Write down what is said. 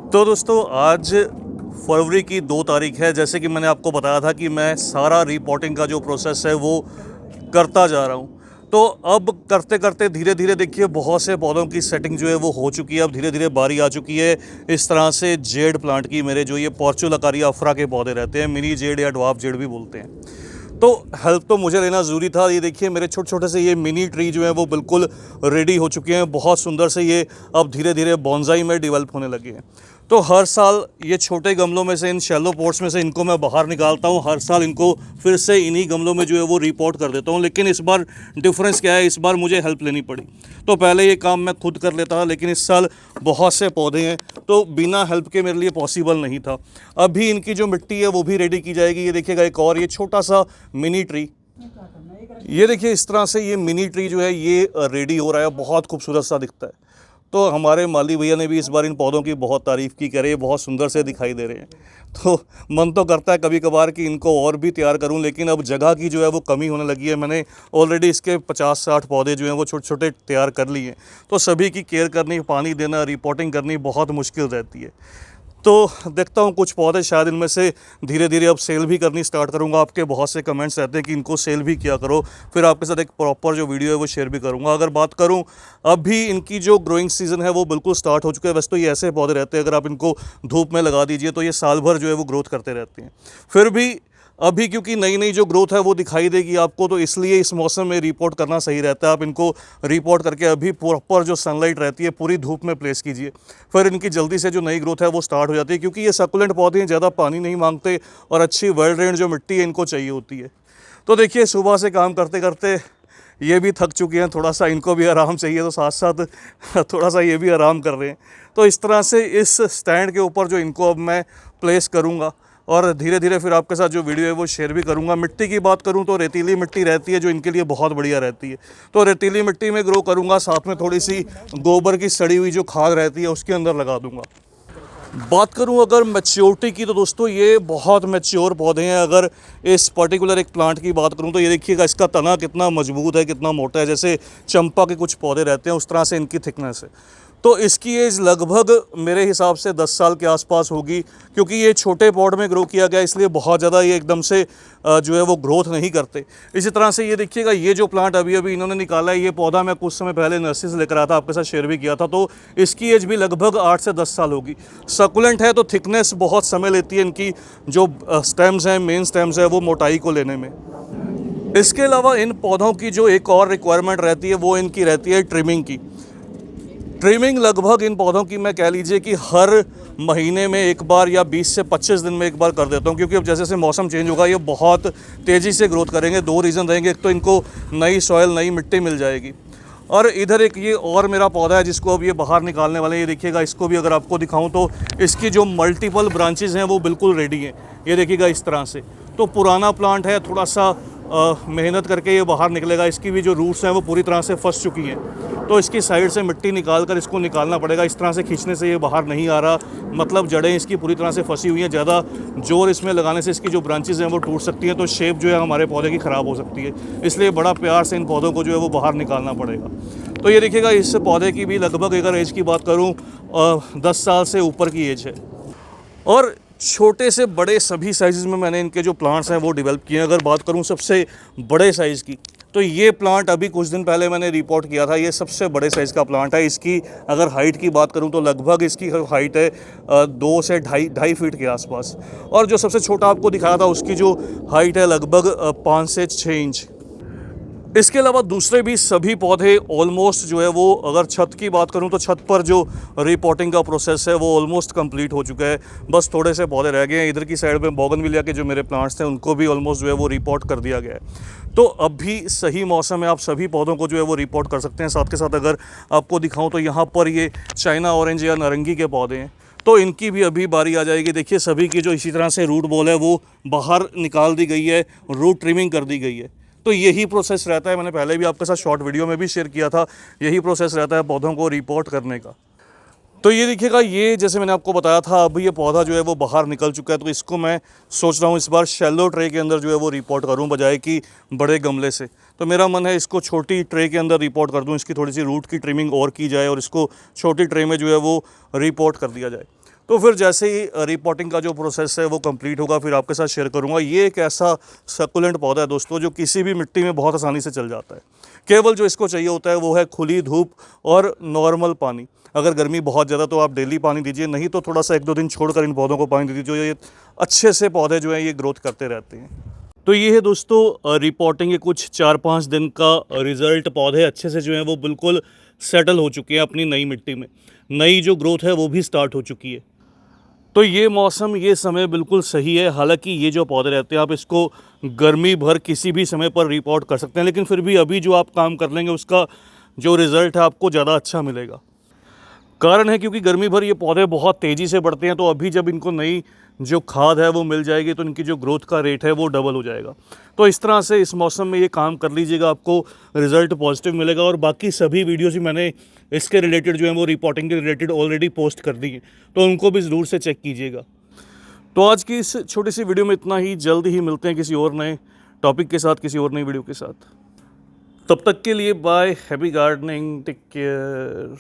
तो दोस्तों आज फरवरी की 2 तारीख है। जैसे कि मैंने आपको बताया था कि मैं सारा रिपोर्टिंग का जो प्रोसेस है वो करता जा रहा हूँ। तो अब करते करते धीरे धीरे देखिए बहुत से पौधों की सेटिंग जो है वो हो चुकी है। अब धीरे धीरे बारी आ चुकी है इस तरह से जेड प्लांट की। मेरे जो ये पोर्चुलाकारिया अफ्रा के पौधे रहते हैं, मिनी जेड या ड्वार्फ जेड भी बोलते हैं। तो हेल्प तो मुझे लेना ज़रूरी था। ये देखिए मेरे छोटे छोटे से ये मिनी ट्री जो है वो बिल्कुल रेडी हो चुके हैं, बहुत सुंदर से। ये अब धीरे धीरे बॉन्साई में डेवलप होने लगे हैं। तो हर साल ये छोटे गमलों में से, इन शैलो पॉट्स में से इनको मैं बाहर निकालता हूँ। हर साल इनको फिर से इन्हीं गमलों में जो है वो रिपोर्ट कर देता हूँ। लेकिन इस बार डिफरेंस क्या है, इस बार मुझे हेल्प लेनी पड़ी। तो पहले ये काम मैं खुद कर लेता था, लेकिन इस साल बहुत से पौधे हैं तो बिना हेल्प के मेरे लिए पॉसिबल नहीं था। अभी इनकी जो मिट्टी है वो भी रेडी की जाएगी। ये देखिएगा एक और ये छोटा सा मिनी ट्री, ये देखिए इस तरह से ये मिनी ट्री जो है ये रेडी हो रहा है। बहुत खूबसूरत सा दिखता है। तो हमारे माली भैया ने भी इस बार इन पौधों की बहुत तारीफ़ की, कह रहे हैं बहुत सुंदर से दिखाई दे रहे हैं। तो मन तो करता है कभी कभार कि इनको और भी तैयार करूं, लेकिन अब जगह की जो है वो कमी होने लगी है। मैंने ऑलरेडी इसके 50-60 पौधे जो हैं वो छोटे छोटे तैयार कर लिए हैं। तो सभी की केयर करनी, पानी देना, रिपोर्टिंग करनी बहुत मुश्किल रहती है। तो देखता हूँ कुछ पौधे शायद इनमें से धीरे धीरे अब सेल भी करनी स्टार्ट करूँगा। आपके बहुत से कमेंट्स रहते हैं कि इनको सेल भी किया करो, फिर आपके साथ एक प्रॉपर जो वीडियो है वो शेयर भी करूँगा। अगर बात करूँ अभी इनकी जो ग्रोइंग सीज़न है वो बिल्कुल स्टार्ट हो चुका है। वैसे तो ये ऐसे पौधे रहते हैं अगर आप इनको धूप में लगा दीजिए तो ये साल भर जो है वो ग्रोथ करते रहते हैं। फिर भी अभी क्योंकि नई नई जो ग्रोथ है वो दिखाई देगी आपको, तो इसलिए इस मौसम में रिपोर्ट करना सही रहता है। आप इनको रिपोर्ट करके अभी प्रॉपर जो सनलाइट रहती है पूरी धूप में प्लेस कीजिए, फिर इनकी जल्दी से जो नई ग्रोथ है वो स्टार्ट हो जाती है। क्योंकि ये सकुलेंट पौधे हैं, ज़्यादा पानी नहीं मांगते और अच्छी वेल ड्रेन्ड जो मिट्टी है इनको चाहिए होती है। तो देखिए सुबह से काम करते करते ये भी थक चुके हैं, थोड़ा सा इनको भी आराम चाहिए, तो साथ साथ थोड़ा सा ये भी आराम कर रहे हैं। तो इस तरह से इस स्टैंड के ऊपर जो इनको अब मैं प्लेस करूँगा और धीरे धीरे फिर आपके साथ जो वीडियो है वो शेयर भी करूंगा। मिट्टी की बात करूं तो रेतीली मिट्टी रहती है जो इनके लिए बहुत बढ़िया रहती है। तो रेतीली मिट्टी में ग्रो करूंगा, साथ में थोड़ी सी गोबर की सड़ी हुई जो खाद रहती है उसके अंदर लगा दूंगा। बात करूं अगर मैच्योरिटी की तो दोस्तों ये बहुत मैच्योर पौधे हैं। अगर इस पर्टिकुलर एक प्लांट की बात करूं तो ये देखिएगा इसका तना कितना मजबूत है, कितना मोटा है। जैसे चंपा के कुछ पौधे रहते हैं उस तरह से इनकी थिकनेस है। तो इसकी एज लगभग मेरे हिसाब से 10 साल के आसपास होगी। क्योंकि ये छोटे पॉट में ग्रो किया गया इसलिए बहुत ज़्यादा ये एकदम से जो है वो ग्रोथ नहीं करते। इसी तरह से ये देखिएगा ये जो प्लांट अभी अभी इन्होंने निकाला है, ये पौधा मैं कुछ समय पहले नर्सरी से लेकर आया था, आपके साथ शेयर भी किया था। तो इसकी एज भी लगभग 8 से 10 साल होगी। सकुलेंट है तो थिकनेस बहुत समय लेती है इनकी जो स्टेम्स हैं, मेन स्टेम्स है वो मोटाई को लेने में। इसके अलावा इन पौधों की जो एक और रिक्वायरमेंट रहती है वो इनकी रहती है ट्रिमिंग की। ट्रिमिंग लगभग इन पौधों की मैं कह लीजिए कि हर महीने में एक बार या 20 से 25 दिन में एक बार कर देता हूँ। क्योंकि अब जैसे जैसे मौसम चेंज होगा ये बहुत तेज़ी से ग्रोथ करेंगे। 2 रीज़न रहेंगे, एक तो इनको नई सॉइल, नई मिट्टी मिल जाएगी, और इधर एक ये और मेरा पौधा है जिसको अब ये बाहर निकालने वाले हैं। ये देखिएगा, इसको भी अगर आपको दिखाऊं तो इसकी जो मल्टीपल ब्रांचेस हैं वो बिल्कुल रेडी हैं। ये देखिएगा इस तरह से। तो पुराना प्लांट है, थोड़ा सा मेहनत करके ये बाहर निकलेगा। इसकी भी जो रूट्स हैं वो पूरी तरह से फंस चुकी हैं, तो इसकी साइड से मिट्टी निकाल कर इसको निकालना पड़ेगा। इस तरह से खींचने से ये बाहर नहीं आ रहा, मतलब जड़ें इसकी पूरी तरह से फंसी हुई हैं। ज़्यादा जोर इसमें लगाने से इसकी जो ब्रांचेस हैं वो टूट सकती हैं, तो शेप जो है हमारे पौधे की ख़राब हो सकती है। इसलिए बड़ा प्यार से इन पौधों को जो है वो बाहर निकालना पड़ेगा। तो ये देखिएगा इस पौधे की भी लगभग अगर एज की बात करूँ 10 साल से ऊपर की एज है। और छोटे से बड़े सभी साइज़ में मैंने इनके जो प्लांट्स हैं वो डेवलप किए हैं। अगर बात करूं सबसे बड़े साइज़ की तो ये प्लांट अभी कुछ दिन पहले मैंने रिपोर्ट किया था। ये सबसे बड़े साइज़ का प्लांट है। इसकी अगर हाइट की बात करूं तो लगभग इसकी हाइट है 2 से ढाई फीट के आसपास। और जो सबसे छोटा आपको दिखाया था उसकी जो हाइट है लगभग 5 से 6 इंच। इसके अलावा दूसरे भी सभी पौधे ऑलमोस्ट जो है वो, अगर छत की बात करूं तो छत पर जो रिपोर्टिंग का प्रोसेस है वो ऑलमोस्ट कंप्लीट हो चुका है। बस थोड़े से पौधे रह गए हैं। इधर की साइड में बोगनविलिया के जो मेरे प्लांट्स थे उनको भी ऑलमोस्ट जो है वो रिपोर्ट कर दिया गया है। तो अब भी सही मौसम है, आप सभी पौधों को जो है वो रिपोर्ट कर सकते हैं। साथ के साथ अगर आपको दिखाऊँ तो यहाँ पर ये चाइना ऑरेंज या नारंगी के पौधे हैं, तो इनकी भी अभी बारी आ जाएगी। देखिए सभी की जो इसी तरह से रूट बॉल है वो बाहर निकाल दी गई है, रूट ट्रिमिंग कर दी गई है। तो यही प्रोसेस रहता है, मैंने पहले भी आपके साथ शॉर्ट वीडियो में भी शेयर किया था, यही प्रोसेस रहता है पौधों को रिपोर्ट करने का। तो ये देखिएगा, ये जैसे मैंने आपको बताया था, अभी ये पौधा जो है वो बाहर निकल चुका है, तो इसको मैं सोच रहा हूँ इस बार शैलो ट्रे के अंदर जो है वो रिपोर्ट करूँ बजाय कि बड़े गमले से। तो मेरा मन है इसको छोटी ट्रे के अंदर रिपोर्ट कर दूँ, इसकी थोड़ी सी रूट की ट्रिमिंग और की जाए और इसको छोटी ट्रे में जो है वो रिपोर्ट कर दिया जाए। तो फिर जैसे ही रिपोर्टिंग का जो प्रोसेस है वो कंप्लीट होगा, फिर आपके साथ शेयर करूंगा। ये एक ऐसा सकुलेंट पौधा है दोस्तों जो किसी भी मिट्टी में बहुत आसानी से चल जाता है। केवल जो इसको चाहिए होता है वो है खुली धूप और नॉर्मल पानी। अगर गर्मी बहुत ज़्यादा तो आप डेली पानी दीजिए, नहीं तो थोड़ा सा 1-2 दिन छोड़कर इन पौधों को पानी दे दीजिए। ये अच्छे से पौधे जो हैं ये ग्रोथ करते रहते हैं। तो ये है दोस्तों रिपोर्टिंग के कुछ 4-5 दिन का रिज़ल्ट। पौधे अच्छे से जो हैं वो बिल्कुल सेटल हो चुके हैं अपनी नई मिट्टी में। नई जो ग्रोथ है वो भी स्टार्ट हो चुकी है। तो ये मौसम, ये समय बिल्कुल सही है। हालांकि ये जो पौधे रहते हैं आप इसको गर्मी भर किसी भी समय पर रिपोर्ट कर सकते हैं, लेकिन फिर भी अभी जो आप काम कर लेंगे उसका जो रिज़ल्ट है आपको ज़्यादा अच्छा मिलेगा। कारण है क्योंकि गर्मी भर ये पौधे बहुत तेज़ी से बढ़ते हैं, तो अभी जब इनको नई जो खाद है वो मिल जाएगी तो इनकी जो ग्रोथ का रेट है वो डबल हो जाएगा। तो इस तरह से इस मौसम में ये काम कर लीजिएगा, आपको रिज़ल्ट पॉजिटिव मिलेगा। और बाकी सभी वीडियोज़ भी मैंने इसके रिलेटेड जो है वो रिपोर्टिंग के रिलेटेड ऑलरेडी पोस्ट कर दी हैं, तो उनको भी ज़रूर से चेक कीजिएगा। तो आज की इस छोटी सी वीडियो में इतना ही। जल्द ही मिलते हैं किसी और नए टॉपिक के साथ, किसी और नई वीडियो के साथ। तब तक के लिए bye, happy gardening, take care.